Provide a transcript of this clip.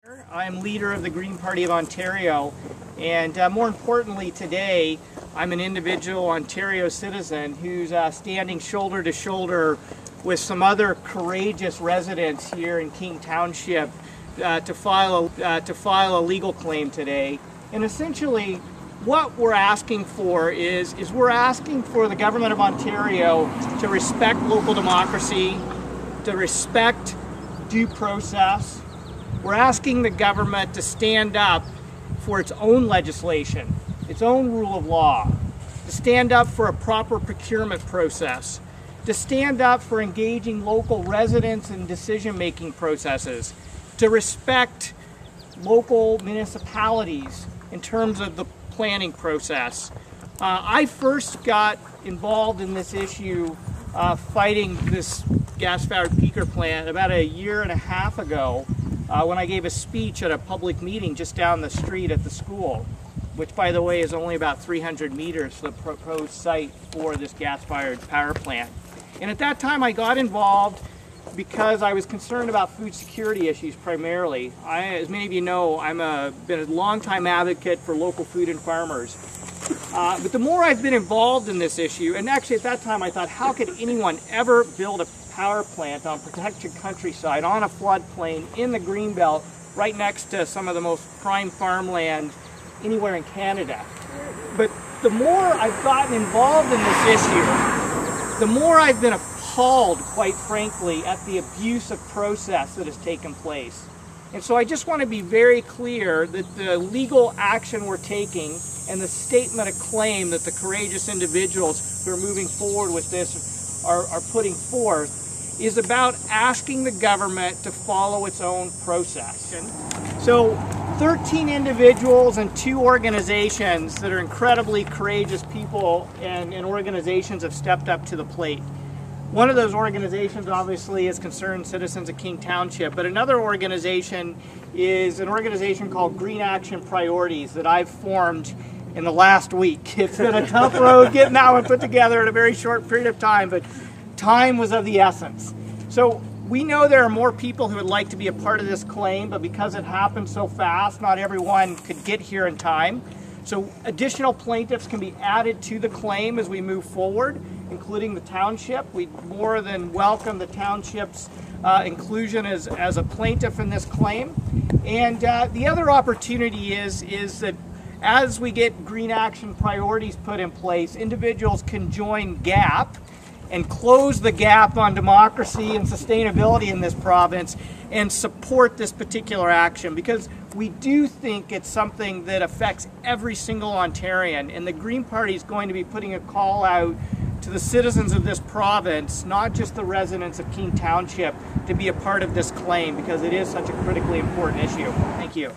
I'm leader of the Green Party of Ontario, and more importantly today, I'm an individual Ontario citizen who's standing shoulder to shoulder with some other courageous residents here in King Township to file a legal claim today. And essentially, what we're asking for is we're asking for the government of Ontario to respect local democracy, to respect due process. We're asking the government to stand up for its own legislation, its own rule of law, to stand up for a proper procurement process, to stand up for engaging local residents in decision-making processes, to respect local municipalities in terms of the planning process. I first got involved in this issue fighting this gas-fired peaker plant about a year and a half ago when I gave a speech at a public meeting just down the street at the school, which by the way is only about 300 meters from the proposed site for this gas-fired power plant. And at that time I got involved because I was concerned about food security issues primarily. As many of you know, I've been a long-time advocate for local food and farmers. But the more I've been involved in this issue, and actually at that time I thought, how could anyone ever build a power plant on protected countryside, on a floodplain, in the Greenbelt, right next to some of the most prime farmland anywhere in Canada. But the more I've gotten involved in this issue, the more I've been appalled, quite frankly, at the abuse of process that has taken place. And so I just want to be very clear that the legal action we're taking and the statement of claim that the courageous individuals who are moving forward with this are putting forth is about asking the government to follow its own process. So 13 individuals and 2 organizations that are incredibly courageous people and organizations have stepped up to the plate. One of those organizations obviously is Concerned Citizens of King Township, but another organization is an organization called Green Action Priorities that I've formed in the last week. It's been a tough road getting that one put together in a very short period of time, but time was of the essence. So we know there are more people who would like to be a part of this claim, but because it happened so fast, not everyone could get here in time. So additional plaintiffs can be added to the claim as we move forward, including the township. We more than welcome the township's inclusion as a plaintiff in this claim. And the other opportunity is that as we get Green Action Priorities put in place, individuals can join GAP and close the gap on democracy and sustainability in this province and support this particular action, because we do think it's something that affects every single Ontarian, and the Green Party is going to be putting a call out to the citizens of this province, not just the residents of King Township, to be a part of this claim because it is such a critically important issue. Thank you.